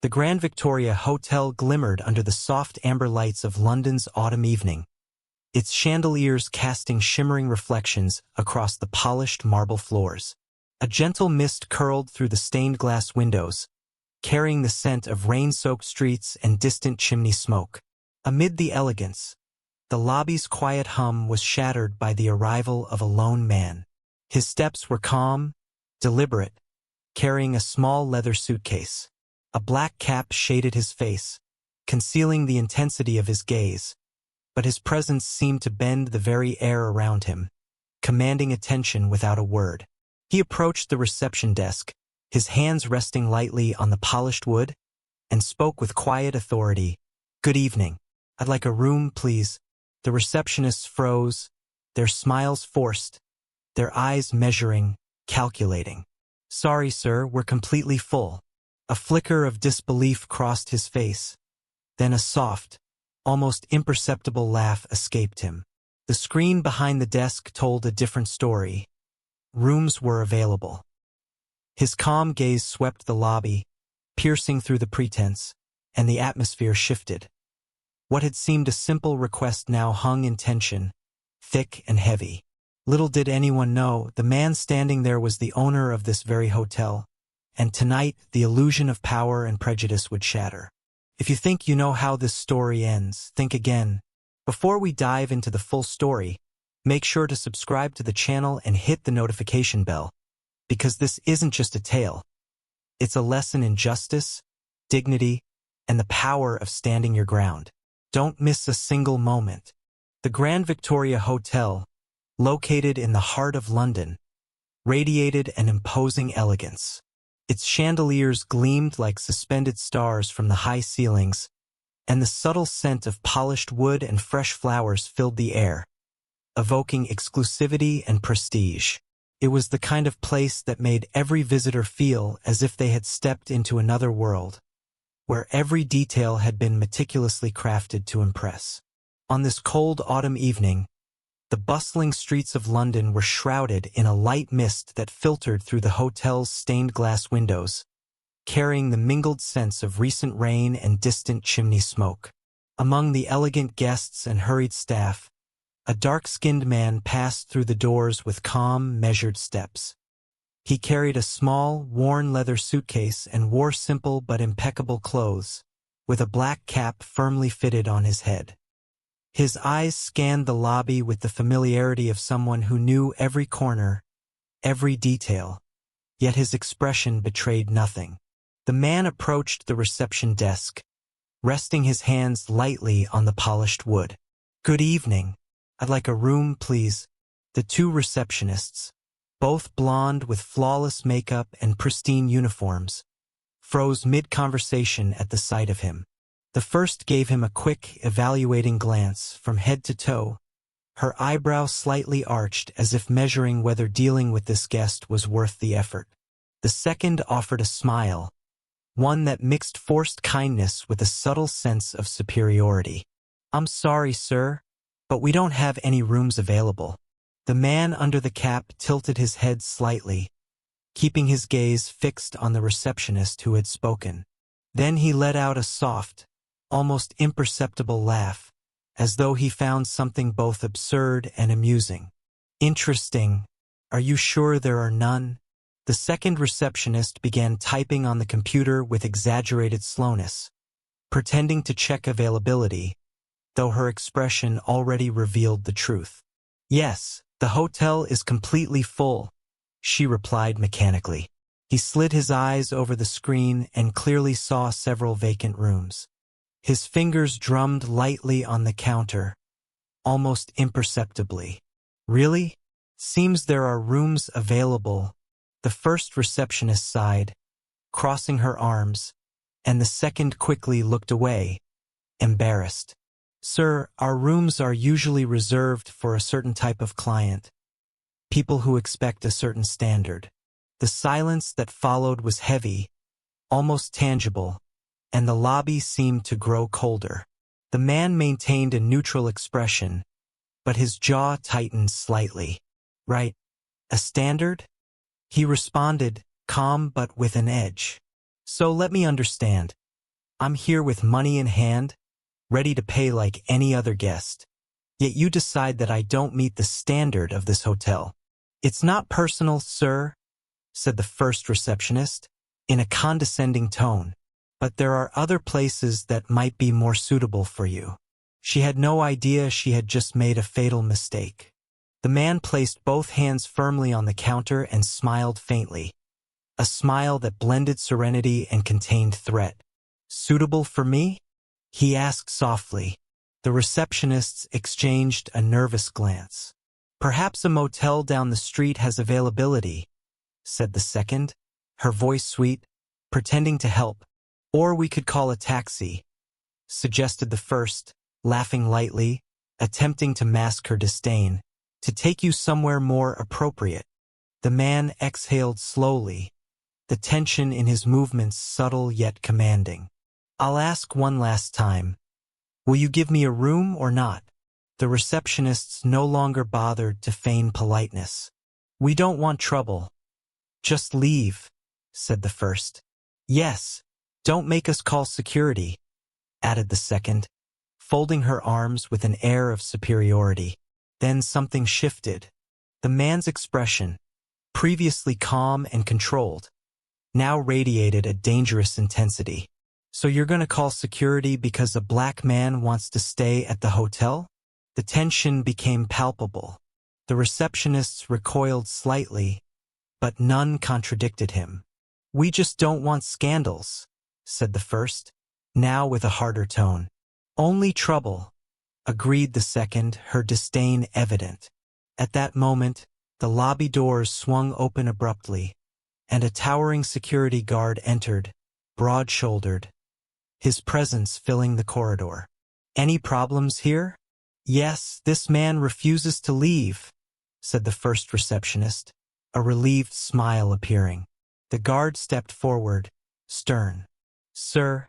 The Grand Victoria Hotel glimmered under the soft amber lights of London's autumn evening, its chandeliers casting shimmering reflections across the polished marble floors. A gentle mist curled through the stained glass windows, carrying the scent of rain-soaked streets and distant chimney smoke. Amid the elegance, the lobby's quiet hum was shattered by the arrival of a lone man. His steps were calm, deliberate, carrying a small leather suitcase. A black cap shaded his face, concealing the intensity of his gaze, but his presence seemed to bend the very air around him, commanding attention without a word. He approached the reception desk, his hands resting lightly on the polished wood, and spoke with quiet authority. "Good evening. I'd like a room, please." The receptionists froze, their smiles forced, their eyes measuring, calculating. "Sorry, sir, we're completely full." A flicker of disbelief crossed his face. Then a soft, almost imperceptible laugh escaped him. The screen behind the desk told a different story. Rooms were available. His calm gaze swept the lobby, piercing through the pretense, and the atmosphere shifted. What had seemed a simple request now hung in tension, thick and heavy. Little did anyone know, the man standing there was the owner of this very hotel, and tonight the illusion of power and prejudice would shatter. If you think you know how this story ends, think again. Before we dive into the full story, make sure to subscribe to the channel and hit the notification bell, because this isn't just a tale. It's a lesson in justice, dignity, and the power of standing your ground. Don't miss a single moment. The Grand Victoria Hotel, located in the heart of London, radiated an imposing elegance. Its chandeliers gleamed like suspended stars from the high ceilings, and the subtle scent of polished wood and fresh flowers filled the air, evoking exclusivity and prestige. It was the kind of place that made every visitor feel as if they had stepped into another world, where every detail had been meticulously crafted to impress. On this cold autumn evening, the bustling streets of London were shrouded in a light mist that filtered through the hotel's stained glass windows, carrying the mingled scents of recent rain and distant chimney smoke. Among the elegant guests and hurried staff, a dark-skinned man passed through the doors with calm, measured steps. He carried a small, worn leather suitcase and wore simple but impeccable clothes, with a black cap firmly fitted on his head. His eyes scanned the lobby with the familiarity of someone who knew every corner, every detail, yet his expression betrayed nothing. The man approached the reception desk, resting his hands lightly on the polished wood. "Good evening. I'd like a room, please." The two receptionists, both blonde with flawless makeup and pristine uniforms, froze mid-conversation at the sight of him. The first gave him a quick, evaluating glance from head to toe, her eyebrow slightly arched as if measuring whether dealing with this guest was worth the effort. The second offered a smile, one that mixed forced kindness with a subtle sense of superiority. "I'm sorry, sir, but we don't have any rooms available." The man under the cap tilted his head slightly, keeping his gaze fixed on the receptionist who had spoken. Then he let out a soft, almost imperceptible laugh, as though he found something both absurd and amusing. "Interesting. Are you sure there are none?" The second receptionist began typing on the computer with exaggerated slowness, pretending to check availability, though her expression already revealed the truth. "Yes, the hotel is completely full," she replied mechanically. He slid his eyes over the screen and clearly saw several vacant rooms. His fingers drummed lightly on the counter, almost imperceptibly. "Really? Seems there are rooms available." The first receptionist sighed, crossing her arms, and the second quickly looked away, embarrassed. "Sir, our rooms are usually reserved for a certain type of client, people who expect a certain standard." The silence that followed was heavy, almost tangible, and the lobby seemed to grow colder. The man maintained a neutral expression, but his jaw tightened slightly. "Right. A standard?" He responded, calm but with an edge. "So let me understand. I'm here with money in hand, ready to pay like any other guest. Yet you decide that I don't meet the standard of this hotel. It's not personal, sir, said the first receptionist, in a condescending tone, but there are other places that might be more suitable for you. She had no idea she had just made a fatal mistake. The man placed both hands firmly on the counter and smiled faintly, a smile that blended serenity and contained threat. Suitable for me? He asked softly. The receptionists exchanged a nervous glance. Perhaps a motel down the street has availability, said the second, her voice sweet, pretending to help. Or we could call a taxi, suggested the first, laughing lightly, attempting to mask her disdain, to take you somewhere more appropriate. The man exhaled slowly, the tension in his movements subtle yet commanding. I'll ask one last time. Will you give me a room or not? The receptionists no longer bothered to feign politeness. We don't want trouble. Just leave, said the first. Yes, don't make us call security, added the second, folding her arms with an air of superiority. Then something shifted. The man's expression, previously calm and controlled, now radiated a dangerous intensity. So you're going to call security because a black man wants to stay at the hotel? The tension became palpable. The receptionists recoiled slightly, but none contradicted him. We just don't want scandals, said the first, now with a harder tone. Only trouble, agreed the second, her disdain evident. At that moment, the lobby doors swung open abruptly, and a towering security guard entered, broad-shouldered, his presence filling the corridor. Any problems here? Yes, this man refuses to leave, said the first receptionist, a relieved smile appearing. The guard stepped forward, stern. Sir,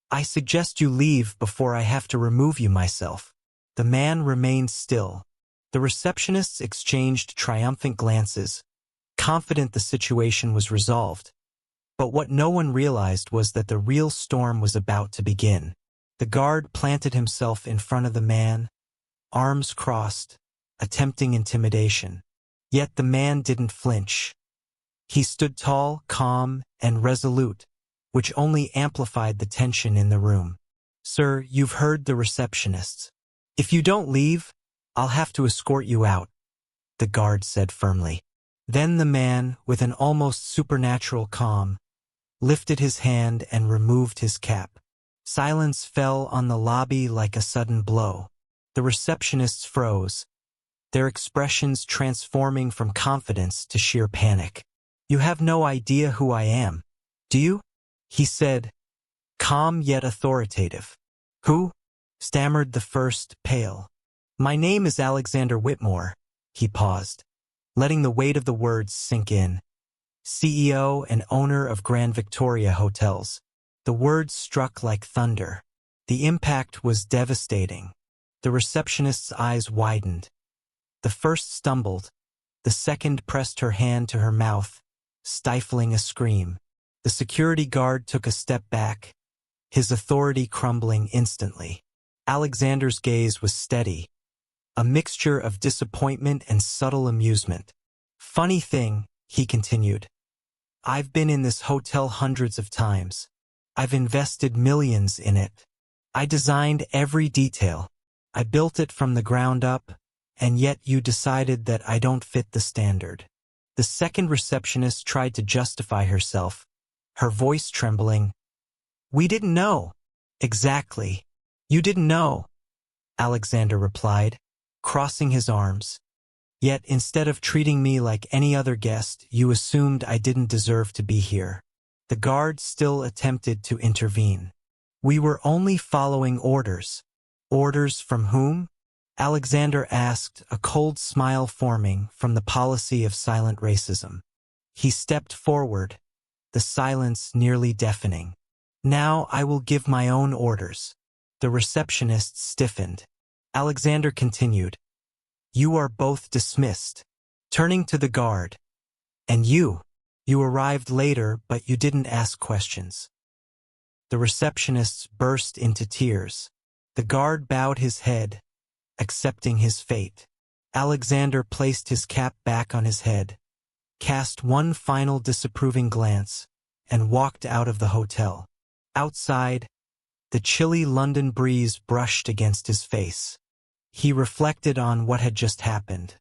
I suggest you leave before I have to remove you myself. The man remained still. The receptionists exchanged triumphant glances, confident the situation was resolved. But what no one realized was that the real storm was about to begin. The guard planted himself in front of the man, arms crossed, attempting intimidation. Yet the man didn't flinch. He stood tall, calm, and resolute, which only amplified the tension in the room. Sir, you've heard the receptionists. If you don't leave, I'll have to escort you out, the guard said firmly. Then the man, with an almost supernatural calm, lifted his hand and removed his cap. Silence fell on the lobby like a sudden blow. The receptionists froze, their expressions transforming from confidence to sheer panic. You have no idea who I am, do you? He said, calm yet authoritative. Who? Stammered the first, pale. My name is Alexander Whitmore. He paused, letting the weight of the words sink in. CEO and owner of Grand Victoria Hotels. The words struck like thunder. The impact was devastating. The receptionist's eyes widened. The first stumbled. The second pressed her hand to her mouth, stifling a scream. The security guard took a step back, his authority crumbling instantly. Alexander's gaze was steady, a mixture of disappointment and subtle amusement. Funny thing, he continued. I've been in this hotel hundreds of times. I've invested millions in it. I designed every detail. I built it from the ground up, and yet you decided that I don't fit the standard. The second receptionist tried to justify herself, her voice trembling. We didn't know. Exactly. You didn't know, Alexander replied, crossing his arms. Yet instead of treating me like any other guest, you assumed I didn't deserve to be here. The guard still attempted to intervene. We were only following orders. Orders from whom? Alexander asked, a cold smile forming from the policy of silent racism. He stepped forward, the silence nearly deafening. Now I will give my own orders. The receptionist stiffened. Alexander continued. You are both dismissed. Turning to the guard. And you arrived later, but you didn't ask questions. The receptionists burst into tears. The guard bowed his head, accepting his fate. Alexander placed his cap back on his head, cast one final disapproving glance, and walked out of the hotel. Outside, the chilly London breeze brushed against his face. He reflected on what had just happened.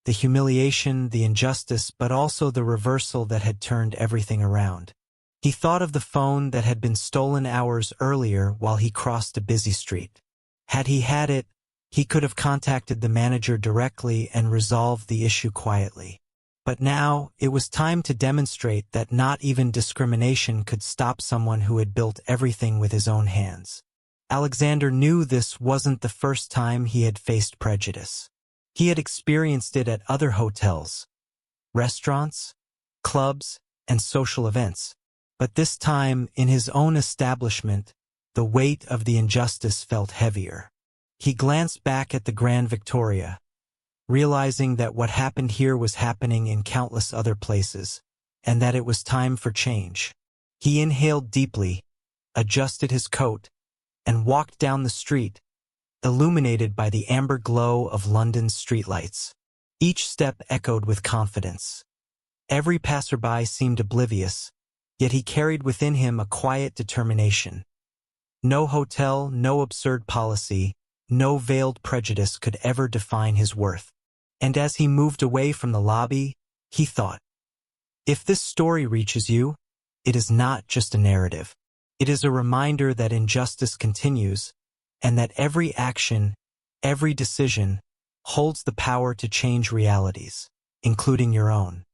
The humiliation, the injustice, but also the reversal that had turned everything around. He thought of the phone that had been stolen hours earlier while he crossed a busy street. Had he had it, he could have contacted the manager directly and resolved the issue quietly. But now, it was time to demonstrate that not even discrimination could stop someone who had built everything with his own hands. Alexander knew this wasn't the first time he had faced prejudice. He had experienced it at other hotels, restaurants, clubs, and social events. But this time, in his own establishment, the weight of the injustice felt heavier. He glanced back at the Grand Victoria, realizing that what happened here was happening in countless other places, and that it was time for change. He inhaled deeply, adjusted his coat, and walked down the street, illuminated by the amber glow of London's streetlights. Each step echoed with confidence. Every passerby seemed oblivious, yet he carried within him a quiet determination. No hotel, no absurd policy, no veiled prejudice could ever define his worth. And as he moved away from the lobby, he thought, if this story reaches you, it is not just a narrative. It is a reminder that injustice continues, and that every action, every decision, holds the power to change realities, including your own.